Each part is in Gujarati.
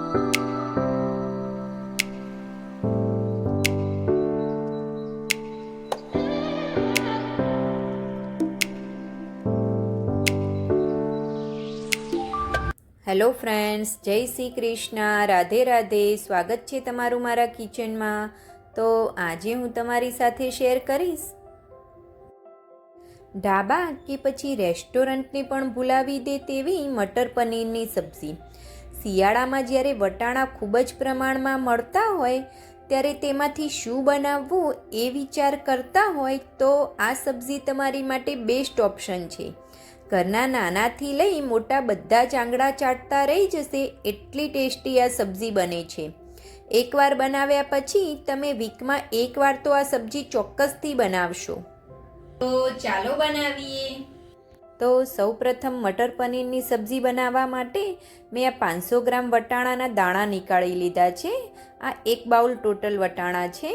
હેલો ફ્રેન્ડ્સ, જય શ્રી કૃષ્ણ, રાધે રાધે. સ્વાગત છે તમારું મારા કિચનમાં. તો આજે હું તમારી સાથે શેર કરીશ ઢાબા કે પછી રેસ્ટોરન્ટને પણ ભૂલાવી દે તેવી મટર પનીરની સબ્જી. શિયાળામાં જ્યારે વટાણા ખૂબ જ પ્રમાણમાં મળતા હોય ત્યારે તેમાંથી શું બનાવવું એ વિચાર કરતા હોય તો આ સબ્જી તમારી માટે બેસ્ટ ઓપ્શન છે. ઘરના નાનાથી લઈ મોટા બધા જ આંગળા ચાટતા રહી જશે એટલી ટેસ્ટી આ સબ્જી બને છે. એકવાર બનાવ્યા પછી તમે વીકમાં એકવાર તો આ સબ્જી ચોક્કસથી બનાવશો. તો ચાલો બનાવીએ. તો સૌપ્રથમ મટર પનીરની સબ્જી બનાવવા માટે મેં આ 500 ગ્રામ વટાણાના દાણા નીકાળી લીધા છે. આ એક બાઉલ ટોટલ વટાણા છે.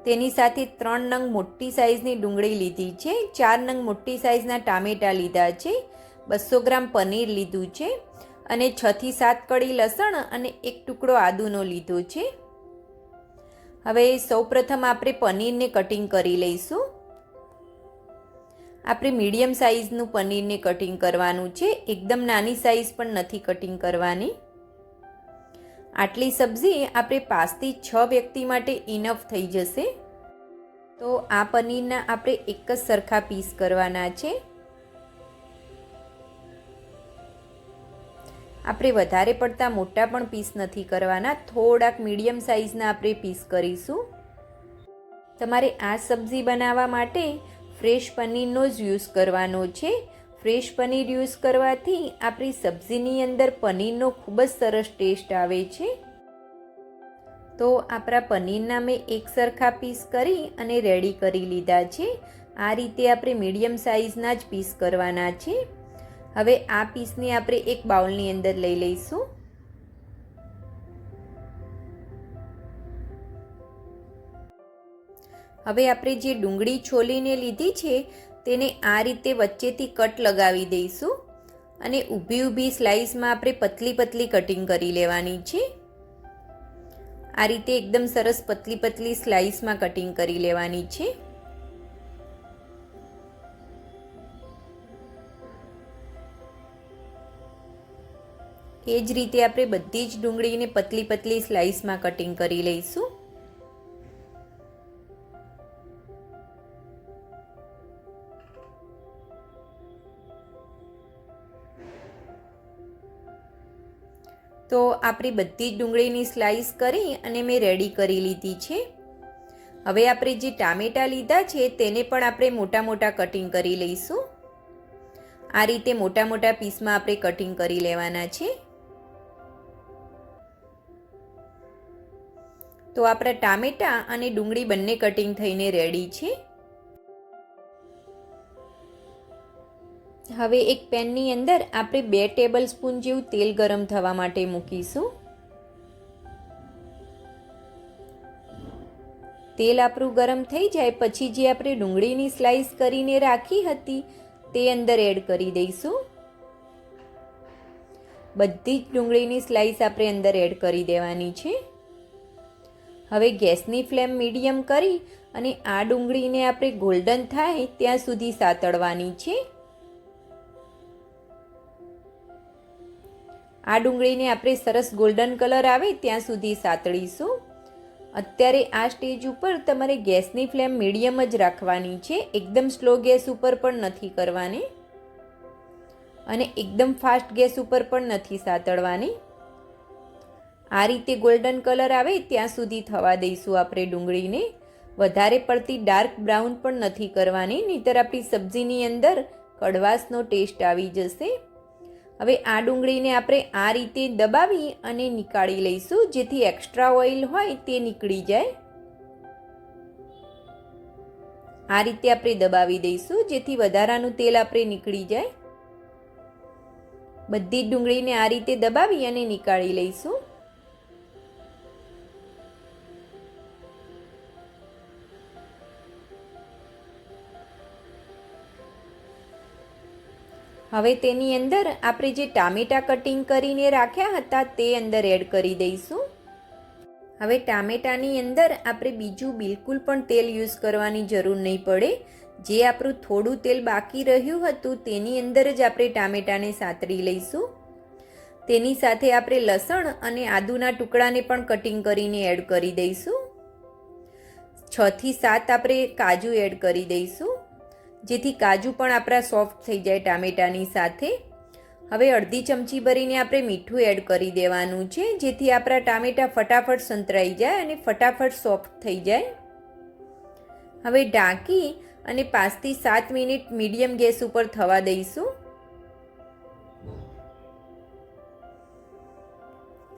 તેની સાથે 3 નંગ મોટી સાઇઝની ડુંગળી લીધી છે, 4 નંગ મોટી સાઇઝના ટામેટાં લીધા છે, 200 ગ્રામ પનીર લીધું છે અને 6 થી 7 કળી લસણ અને એક ટુકડો આદુનો લીધો છે. હવે સૌપ્રથમ આપણે પનીરને કટિંગ કરી લઈશું. આપણે મીડિયમ સાઇઝનું પનીરને કટિંગ કરવાનું છે, એકદમ નાની સાઇઝ પણ નથી કટિંગ કરવાની. આટલી સબ્જી આપણે 5 થી 6 વ્યક્તિ માટે ઇનફ થઈ જશે. તો આ પનીરના આપણે એક જ સરખા પીસ કરવાના છે. આપણે વધારે પડતા મોટા પણ પીસ નથી કરવાના, થોડાક મીડિયમ સાઇઝના આપણે પીસ કરીશું. તમારે આ સબ્જી બનાવવા માટે ફ્રેશ પનીરનો જ યુઝ કરવાનો છે. ફ્રેશ પનીર યુઝ કરવાથી આપણી સબ્જીની અંદર પનીરનો ખૂબ જ સરસ ટેસ્ટ આવે છે. તો આપણા પનીરના મેં એક સરખા પીસ કરી અને રેડી કરી લીધા છે. આ રીતે આપણે મીડિયમ સાઇઝના જ પીસ કરવાના છે. હવે આ પીસને આપણે એક બાઉલની અંદર લઈ લઈશું. હવે આપણે જે ડુંગળી છોલીને લીધી છે તેને આ રીતે વચ્ચેથી કટ લગાવી દઈશું અને ઊભી ઊભી સ્લાઇસમાં આપણે પતલી પતલી કટિંગ કરી લેવાની છે. આ રીતે એકદમ સરસ પતલી પતલી સ્લાઇસમાં કટિંગ કરી લેવાની છે. એ જ રીતે આપણે બધી જ ડુંગળીને પતલી પતલી સ્લાઇસમાં કટિંગ કરી લઈશું. તો આપણી બધી જ ડુંગળીની સ્લાઇસ કરી અને મેં રેડી કરી લીધી છે. હવે આપણે જે ટામેટાં લીધા છે તેને પણ આપણે મોટા મોટા કટિંગ કરી લઈશું. આ રીતે મોટા મોટા પીસમાં આપણે કટિંગ કરી લેવાના છે. તો આપણા ટામેટાં અને ડુંગળી બંને કટિંગ થઈને રેડી છે. હવે એક પેનની અંદર આપણે 2 ટેબલ સ્પૂન જેવું તેલ ગરમ થવા માટે મૂકીશું. તેલ આપણું ગરમ થઈ જાય પછી જે આપણે ડુંગળીની સ્લાઇસ કરીને રાખી હતી તે અંદર એડ કરી દઈશું. બધી જ ડુંગળીની સ્લાઇસ આપણે અંદર એડ કરી દેવાની છે. હવે ગેસની ફ્લેમ મીડિયમ કરી અને આ ડુંગળીને આપણે ગોલ્ડન થાય ત્યાં સુધી સાતળવાની છે. આ ડુંગળીને આપણે સરસ ગોલ્ડન કલર આવે ત્યાં સુધી સાતળીશું. અત્યારે આ સ્ટેજ ઉપર તમારે ગેસની ફ્લેમ મીડિયમ જ રાખવાની છે, એકદમ સ્લો ગેસ ઉપર પણ નથી કરવાની અને એકદમ ફાસ્ટ ગેસ ઉપર પણ નથી સાતળવાની. આ રીતે ગોલ્ડન કલર આવે ત્યાં સુધી થવા દઈશું આપણે ડુંગળીને. વધારે પડતી ડાર્ક બ્રાઉન પણ નથી કરવાની, નહીંતર આપણી સબ્જીની અંદર કડવાશનો ટેસ્ટ આવી જશે. હવે આ ડુંગળીને આપણે આ રીતે દબાવી અને નીકાળી લઈશું જેથી એક્સ્ટ્રા ઓઇલ હોય તે નીકળી જાય. આ રીતે આપણે દબાવી દઈશું જેથી વધારાનું તેલ આપણે નીકળી જાય. બધી જ ડુંગળીને આ રીતે દબાવી અને નીકાળી લઈશું. હવે તેની અંદર આપણે જે ટામેટાં કટિંગ કરીને રાખ્યા હતા તે અંદર એડ કરી દઈશું. હવે ટામેટાની અંદર આપણે બીજું બિલકુલ પણ તેલ યુઝ કરવાની જરૂર નહીં પડે. જે આપણું થોડું તેલ બાકી રહ્યું હતું તેની અંદર જ આપણે ટામેટાને સાતરી લઈશું. તેની સાથે આપણે લસણ અને આદુના ટુકડાને પણ કટિંગ કરીને એડ કરી દઈશું. 6 થી 7 આપણે કાજુ એડ કરી દઈશું, જેથી કાજુ પણ આપણા સોફ્ટ થઈ જાય ટામેટાની સાથે. હવે અડધી ચમચી ભરીને આપણે મીઠું એડ કરી દેવાનું છે, જેથી આપણા ટામેટાં ફટાફટ સંતરાઈ જાય અને ફટાફટ સોફ્ટ થઈ જાય. હવે ઢાંકી અને 5 થી 7 મિનિટ મીડિયમ ગેસ ઉપર થવા દઈશું.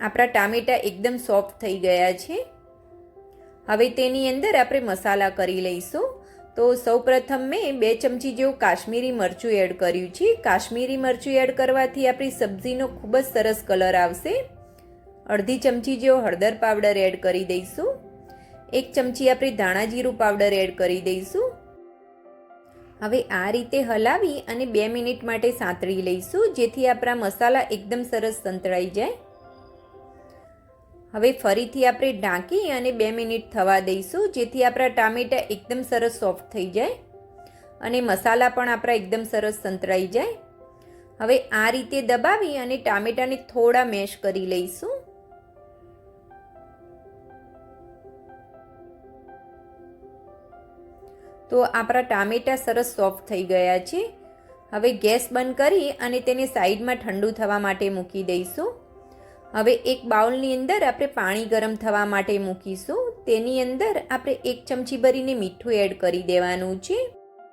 આપણા ટામેટાં એકદમ સોફ્ટ થઈ ગયા છે. હવે તેની અંદર આપણે મસાલા કરી લઈશું. તો સૌપ્રથમ મેં 2 ચમચી જેવું કાશ્મીરી મરચું એડ કર્યું છે. કાશ્મીરી મરચું એડ કરવાથી આપણી સબ્જીનો ખૂબ જ સરસ કલર આવશે. અડધી ચમચી જેવો હળદર પાવડર એડ કરી દઈશું. 1 ચમચી આપણે ધાણા જીરું પાવડર એડ કરી દઈશું. હવે આ રીતે હલાવી અને 2 મિનિટ માટે સાંતળી લઈશું, જેથી આપણા મસાલા એકદમ સરસ સંતળાઈ જાય. હવે ફરીથી આપણે ઢાંકી અને 2 મિનિટ થવા દઈશું, જેથી આપણા ટામેટાં એકદમ સરસ સોફ્ટ થઈ જાય અને મસાલા પણ આપણા એકદમ સરસ સંતળાઈ જાય. હવે આ રીતે દબાવી અને ટામેટાને થોડા મેશ કરી લઈશું. તો આપણા ટામેટાં સરસ સોફ્ટ થઈ ગયા છે. હવે ગેસ બંધ કરી અને તેને સાઈડમાં ઠંડુ થવા માટે મૂકી દઈશું. હવે એક બાઉલની અંદર આપણે પાણી ગરમ થવા માટે મૂકીશું. તેની અંદર આપણે 1 ચમચી ભરીને મીઠું એડ કરી દેવાનું છે.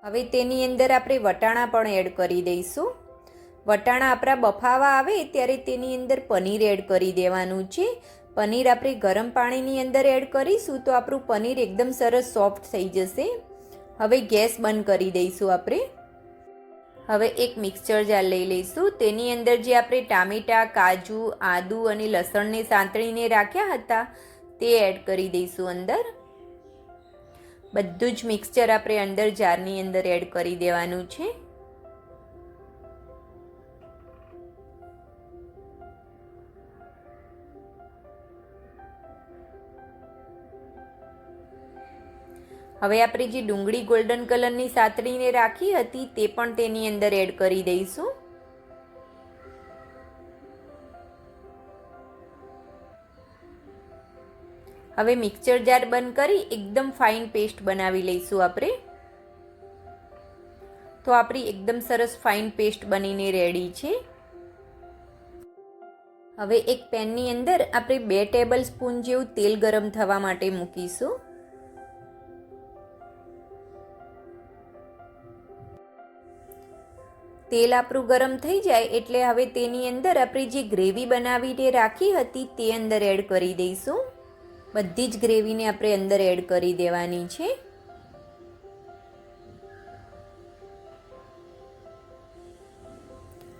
હવે તેની અંદર આપણે વટાણા પણ એડ કરી દઈશું. વટાણા આપણા બફાવા આવે ત્યારે તેની અંદર પનીર એડ કરી દેવાનું છે. પનીર આપણે ગરમ પાણીની અંદર એડ કરીશું તો આપણું પનીર એકદમ સરસ સોફ્ટ થઈ જશે. હવે ગેસ બંધ કરી દઈશું આપણે. હવે એક મિક્સચર જાર લઈ લઈશું. તેની અંદર જે આપણે ટામેટાં, કાજુ, આદુ અને લસણને સાંતળીને રાખ્યા હતા તે એડ કરી દઈશું અંદર. બધું જ મિક્સચર આપણે અંદર જારની અંદર એડ કરી દેવાનું છે. હવે આપણે જે ડુંગળી ગોલ્ડન કલરની સાતળીને રાખી હતી તે પણ તેની અંદર એડ કરી દઈશું. હવે મિક્સચર જાર બંધ કરી એકદમ ફાઇન પેસ્ટ બનાવી લઈશું આપણે. તો આપણી એકદમ સરસ ફાઇન પેસ્ટ બનીને રેડી છે. હવે એક પેનની અંદર આપણે 2 ટેબલ સ્પૂન જેવું તેલ ગરમ થવા માટે મૂકીશું. તેલ આપણું ગરમ થઈ જાય એટલે હવે તેની અંદર આપણે જે ગ્રેવી બનાવીને રાખી હતી તે અંદર એડ કરી દઈશું. બધી જ ગ્રેવીને આપણે અંદર એડ કરી દેવાની છે.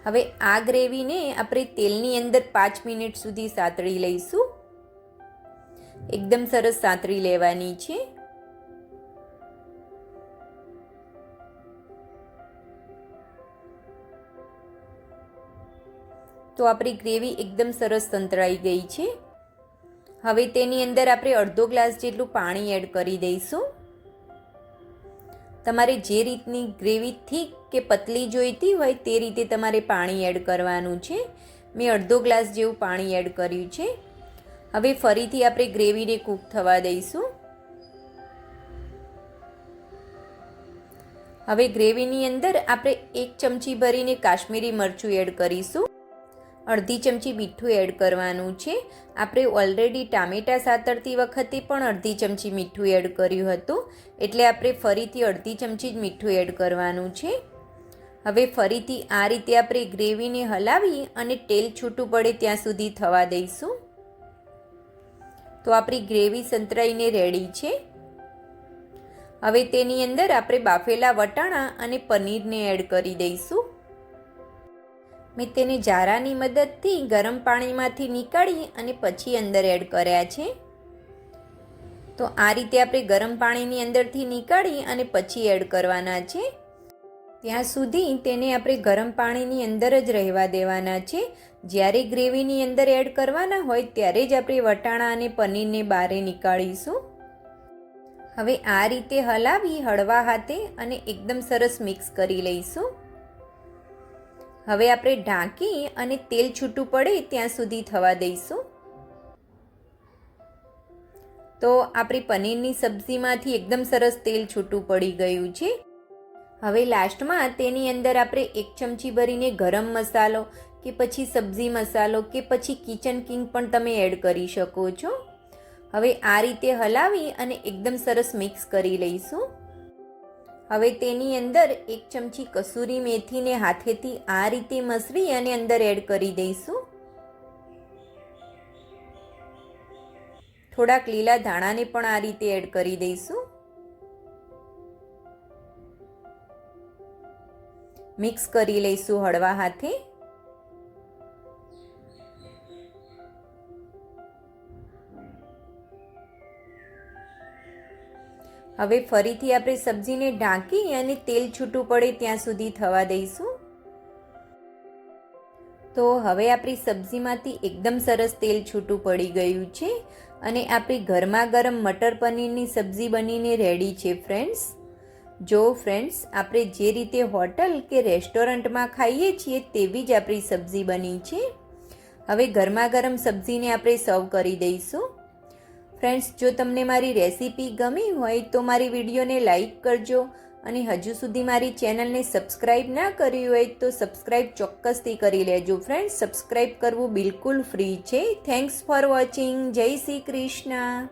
હવે આ ગ્રેવીને આપણે તેલની અંદર 5 મિનિટ સુધી સાતળી લઈશું. એકદમ સરસ સાતળી લેવાની છે. તો આપણી ગ્રેવી એકદમ સરસ સંતળાઈ ગઈ છે. હવે તેની અંદર આપણે અડધો ગ્લાસ જેટલું પાણી એડ કરી દઈશું. તમારે જે રીતની ગ્રેવી થીક કે પતલી જોઈતી હોય તે રીતે તમારે પાણી એડ કરવાનું છે. મેં અડધો ગ્લાસ જેવું પાણી એડ કર્યું છે. હવે ફરીથી આપણે ગ્રેવીને કૂક થવા દઈશું. હવે ગ્રેવીની અંદર આપણે 1 ચમચી ભરીને કાશ્મીરી મરચું એડ કરીશું. અડધી ચમચી મીઠું એડ કરવાનું છે. આપણે ઓલરેડી ટામેટાં સાતળતી વખતે પણ અડધી ચમચી મીઠું એડ કર્યું હતું, એટલે આપણે ફરીથી અડધી ચમચી જ મીઠું એડ કરવાનું છે. હવે ફરીથી આ રીતે આપણે ગ્રેવીને હલાવી અને તેલ છૂટું પડે ત્યાં સુધી થવા દઈશું. તો આપણી ગ્રેવી સંતરાઈને રેડી છે. હવે તેની અંદર આપણે બાફેલા વટાણા અને પનીરને એડ કરી દઈશું. મેં તેને જારાની મદદથી ગરમ પાણીમાંથી નીકાળી અને પછી અંદર એડ કર્યા છે. તો આ રીતે આપણે ગરમ પાણીની અંદરથી નીકાળી અને પછી એડ કરવાના છે. ત્યાં સુધી તેને આપણે ગરમ પાણીની અંદર જ રહેવા દેવાના છે. જ્યારે ગ્રેવીની અંદર એડ કરવાના હોય ત્યારે જ આપણે વટાણા અને પનીરને બહાર નીકાળીશું. હવે આ રીતે હલાવી હળવા હાથે અને એકદમ સરસ મિક્સ કરી લઈશું. હવે આપણે ઢાંકી અને તેલ છૂટું પડે ત્યાં સુધી થવા દઈશું. તો આપણી પનીરની સબ્જીમાંથી એકદમ સરસ તેલ છૂટું પડી ગયું છે. હવે લાસ્ટમાં તેની અંદર આપણે 1 ચમચી ભરીને ગરમ મસાલો કે પછી સબ્જી મસાલો કે પછી કિચન કિંગ પણ તમે એડ કરી શકો છો. હવે આ રીતે હલાવી અને એકદમ સરસ મિક્સ કરી લઈશું. હવે તેની અંદર 1 ચમચી કસૂરી મેથીને હાથેથી આ રીતે મસળી અને અંદર એડ કરી દઈશું. થોડાક લીલા ધાણાને પણ આ રીતે એડ કરી દઈશું. મિક્સ કરી લઈશું હળવા હાથે. હવે ફરીથી આપણે સબ્જીને ઢાંકી અને તેલ છૂટું પડે ત્યાં સુધી થવા દઈશું. તો હવે આપણી સબ્જીમાંથી એકદમ સરસ તેલ છૂટું પડી ગયું છે અને આપણી ગરમા ગરમ મટર પનીરની સબ્જી બનીને રેડી છે ફ્રેન્ડ્સ. જો ફ્રેન્ડ્સ, આપણે જે રીતે હોટલ કે રેસ્ટોરન્ટમાં ખાઈએ છીએ તેવી જ આપણી સબ્જી બની છે. હવે ગરમા ગરમ સબ્જીને આપણે સર્વ કરી દઈશું. ફ્રેન્ડ્સ, જો તમને મારી રેસીપી ગમી હોય તો મારી વિડીયોને લાઈક કરજો અને હજુ સુધી મારી ચેનલને સબસ્ક્રાઈબ ના કરી હોય તો સબસ્ક્રાઈબ ચોક્કસથી કરી લેજો ફ્રેન્ડ્સ. સબસ્ક્રાઈબ કરવું બિલકુલ ફ્રી છે. Thanks for watching. જય શ્રી કૃષ્ણ.